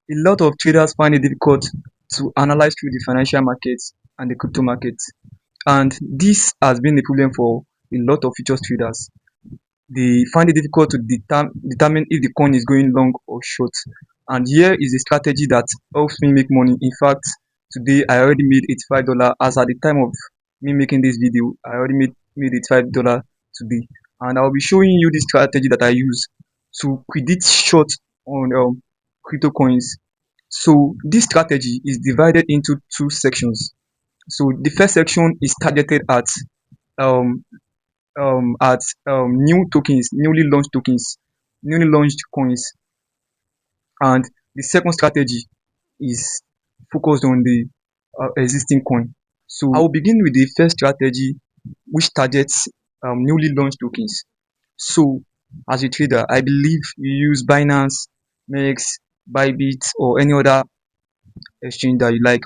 A lot of traders find it difficult to analyze through the financial markets and the crypto markets. And this has been a problem for a lot of futures traders. They find it difficult to determine if the coin is going long or short. And here is a strategy that helps me make money. In fact, today I already made $85. As at the time of me making this video, I already made $85 today. And I'll be showing you the strategy that I use to predict short on crypto coins. So this strategy is divided into two sections. So the first section is targeted um, at new tokens, newly launched coins, and the second strategy is focused on the existing coin. So I will begin with the first strategy, which targets newly launched tokens. So as a trader, I believe you use Binance, MEXC, Bybit, or any other exchange that you like,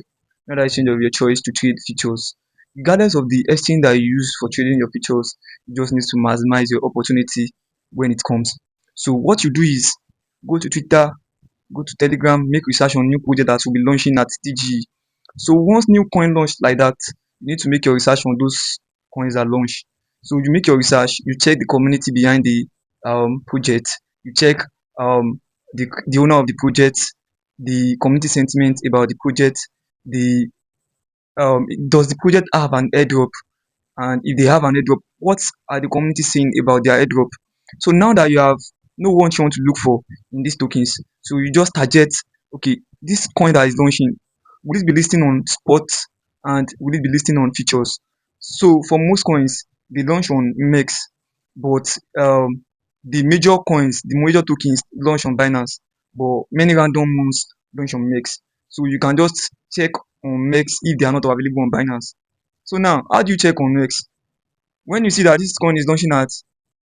another exchange of your choice to trade futures. Regardless of the exchange that you use for trading your futures, you just need to maximize your opportunity when it comes. So what you do is go to Twitter, go to Telegram, make research on new project that will be launching at TGE. So once new coin launched like that, you need to make your research on those coins that launch. So you make your research, you check the community behind the project, you check the owner of the project, the community sentiment about the project, the does the project have an airdrop, and if they have an airdrop, what are the community saying about their airdrop? So now that you have know what you want to look for in these tokens, so you just target, okay, this coin that is launching, will it be listing on spot and will it be listing on futures? So for most coins, they launch on MEX, but the major coins, the major tokens launch on Binance, but many random ones launch on MEX. So you can just check on MEX if they are not available on Binance. So now, how do you check on MEX? When you see that this coin is launching at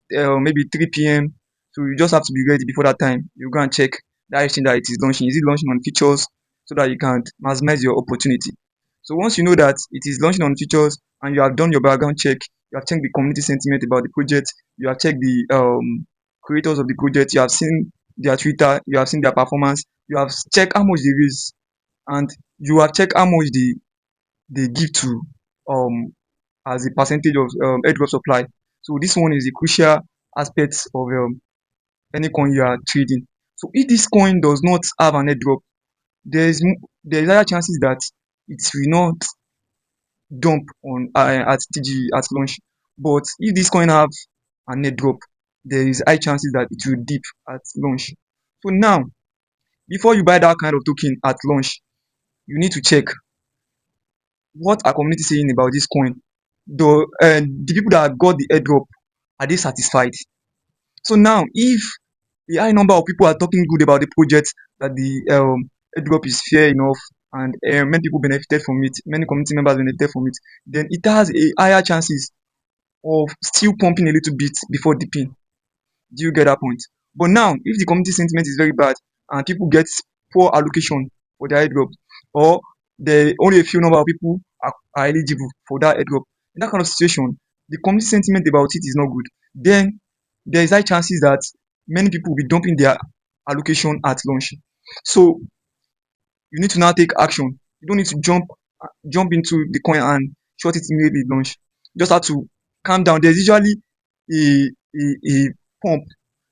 maybe 3 p.m., so you just have to be ready before that time. You go and check that exchange that it is launching. Is it launching on futures so that you can maximize your opportunity? So once you know that it is launching on futures and you have done your background check, you have checked the community sentiment about the project, you have checked the creators of the project, you have seen their Twitter, you have seen their performance, you have checked how much they raise, and you have checked how much they give to um as a percentage of airdrop supply. So this one is a crucial aspect of any coin you are trading. So if this coin does not have an airdrop, there is higher chances that it will not dump on at TG at launch. But if this coin have an airdrop, there is high chances that it will dip at launch. So now, before you buy that kind of token at launch, you need to check what are community saying about this coin. The people that got the airdrop, are they satisfied? So now, if a high number of people are talking good about the project, that the airdrop is fair enough, and many people benefited from it, many community members benefited from it, then it has a higher chances of still pumping a little bit before dipping. Do you get that point? But now, if the community sentiment is very bad and people get poor allocation for their airdrop, or only a few number of people are eligible for that airdrop, in that kind of situation, the community sentiment about it is not good. Then there is high chances that many people will be dumping their allocation at launch. So you need to now take action. You don't need to jump into the coin and short it immediately at launch. You just have to calm down. There's usually a pump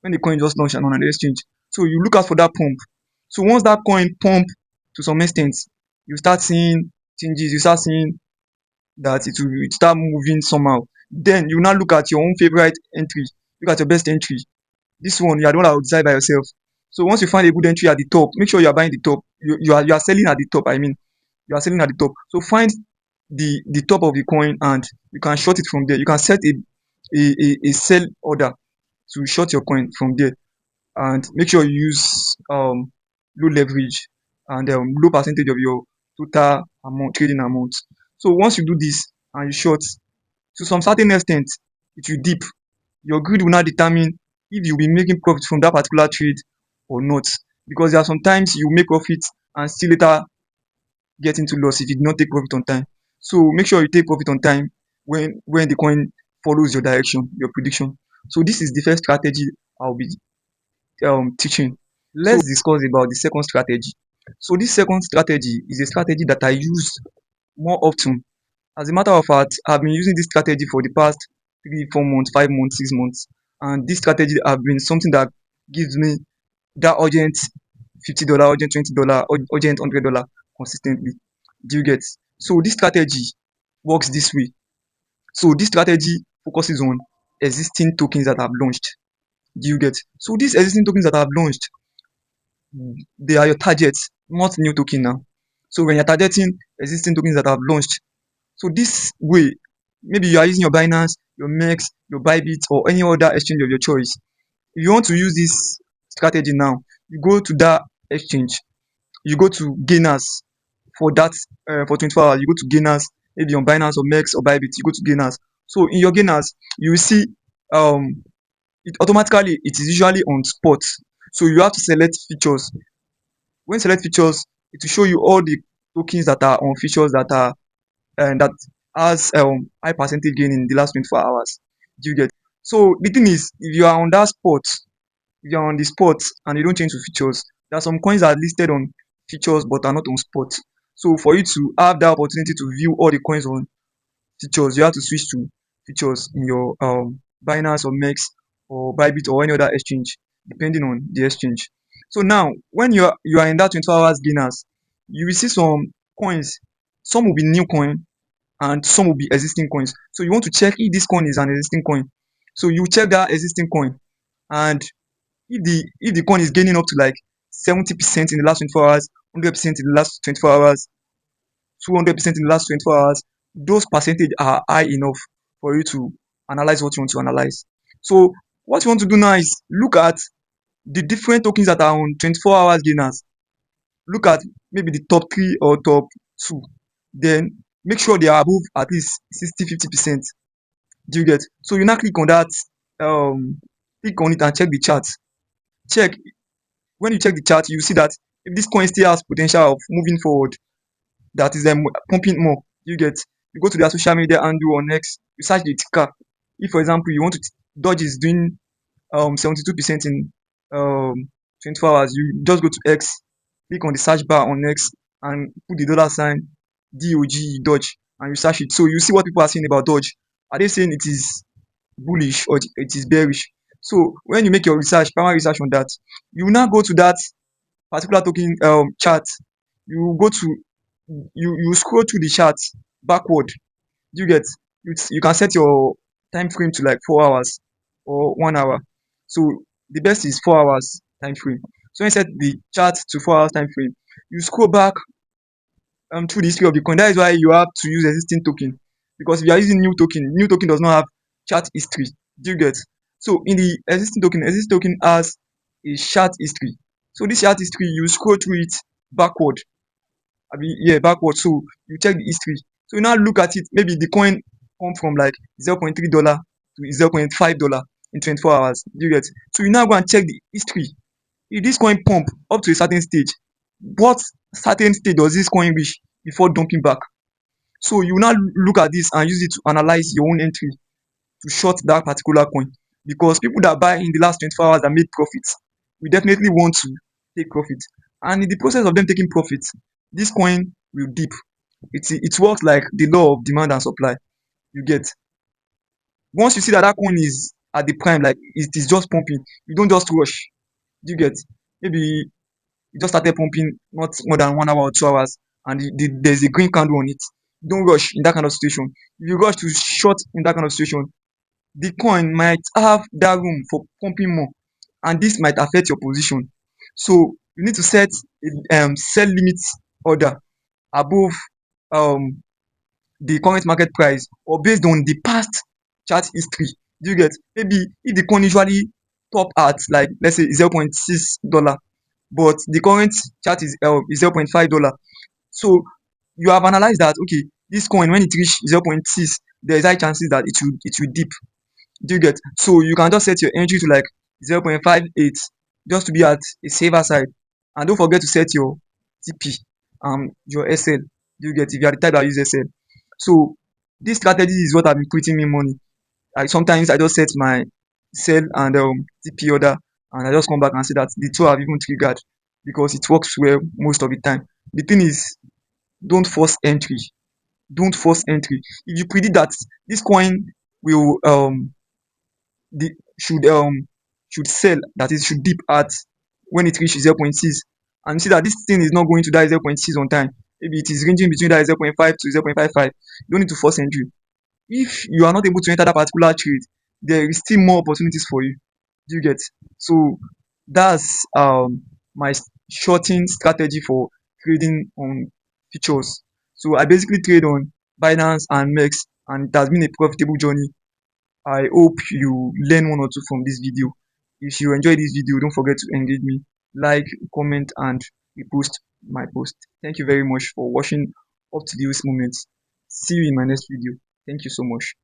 when the coin just launch and on an exchange. So you look out for that pump. So once that coin pump to some extent, you start seeing changes. You start seeing that it will start moving somehow. Then you now look at your own favorite entry. Look at your best entry. This one, you are the one that will decide by yourself. So once you find a good entry at the top, make sure you are buying the top. You are selling at the top. I mean, you are selling at the top. So find the top of the coin and you can short it from there. You can set a sell order to short your coin from there, and make sure you use low leverage and low percentage of your total amount trading amount. So once you do this and you short, to some certain extent, it will dip. Your greed will now determine if you'll be making profit from that particular trade or not. Because there are sometimes you make profit and still later get into loss if you do not take profit on time. So make sure you take profit on time when the coin follows your direction, your prediction. So this is the first strategy I'll be teaching. So Let's discuss about the second strategy. So this second strategy is a strategy that I use more often. As a matter of fact, I've been using this strategy for the past 3, 4 months, 5 months, 6 months, and this strategy have been something that gives me that urgent $50, urgent $20, urgent $100 consistently. Do you get? So this strategy works this way. So this strategy focuses on existing tokens that have launched. Do you get? So these existing tokens that have launched, they are your targets, not new token now. So when you're targeting existing tokens that have launched, so this way, maybe you are using your Binance, your MEX, your Bybit, or any other exchange of your choice. If you want to use this strategy now, you go to that exchange, you go to gainers for that for 24 hours, you go to gainers, maybe on Binance or MEX or Bybit, you go to gainers. So in your gainers, you will see um it automatically it is usually on spot. So you have to select features. When you select features, it will show you all the tokens that are on features that are that has high percentage gain in the last 24 hours. Do you get? So the thing is, if you are on that spot, if you are on the spot and you don't change to features, there are some coins that are listed on features but are not on spot. So for you to have that opportunity to view all the coins on features, you have to switch to features in your Binance or MEX or Bybit or any other exchange, depending on the exchange. So now, when you are in that 24 hours gainers, you will see some coins. Some will be new coin and some will be existing coins. So you want to check if this coin is an existing coin. So you check that existing coin, and if the coin is gaining up to like 70% in the last 24 hours, 100% in the last 24 hours, 200% in the last 24 hours, those percentage are high enough for you to analyze what you want to analyze. So what you want to do now is look at the different tokens that are on 24 hours gainers. Look at maybe the top three or top two. Then make sure they are above at least 60-50%. Do you get? So you now click on that, um, click on it and check the chart. Check when you check the chart, you see that if this coin still has potential of moving forward, that is pumping more. You get? You go to their social media handle on X, you search the ticker. If for example you want to Dodge is doing 72% in um 24 hours, you just go to X, click on the search bar on X and put the dollar sign DOG Dodge and you search it. So you see what people are saying about Dodge. Are they saying it is bullish or it is bearish? So when you make your research, primary research on that, you will now go to that particular token chart. You go to you scroll through the chart backward. Do you get? You can set your time frame to like 4 hours or 1 hour. So the best is 4 hours time frame. So when you set the chart to 4 hours time frame, you scroll back through the history of the coin. That is why you have to use existing token, because if you are using new token does not have chart history. Do you get? So in the existing token has a chart history. So this chart history, you scroll through it backward. I mean, yeah, backward. So you check the history. So you now look at it. Maybe the coin come from like $0.3 to $0.5 in 24 hours. Do you get? So you now go and check the history. If this coin pump up to a certain stage, what certain stage does this coin reach before dumping back? So you now look at this and use it to analyze your own entry to short that particular coin. Because people that buy in the last 24 hours that made profits, we definitely want to take profit. And in the process of them taking profit, this coin will dip. It works like the law of demand and supply. You get? Once you see that that coin is at the prime, like it is just pumping, you don't just rush. Do you get? Maybe it just started pumping not more than 1 hour or 2 hours, and there's a green candle on it. Don't rush in that kind of situation. If you rush to short in that kind of situation, the coin might have that room for pumping more, and this might affect your position. So you need to set a sell limit order above um the current market price or based on the past chart history. Do you get? Maybe if the coin usually top at like let's say $0.6, but the current chart is $0.5. So you have analyzed that okay, this coin when it reach 0.6, there is high chances that it will dip. Do you get? So you can just set your entry to like 0.58 just to be at a safer side. And don't forget to set your TP, your SL. Do you get? If you are the type that use SL. So this strategy is what have been putting me money. Sometimes I just set my sell and TP order, and I just come back and see that the two have even triggered. because it works well most of the time. The thing is, don't force entry. Don't force entry. If you predict that this coin will the should sell, that is should dip at when it reaches 0.6, and you see that this thing is not going to that 0.6 on time, maybe it is ranging between that 0.5 to 0.55, you don't need to force entry. If you are not able to enter that particular trade, there is still more opportunities for you. Do you get? So that's my shorting strategy for trading on futures. So I basically trade on Binance and MEXC, and it has been a profitable journey. I hope you learn one or two from this video. If you enjoy this video, don't forget to engage me, like, comment, and repost my post. Thank you very much for watching up to this moment. See you in my next video. Thank you so much.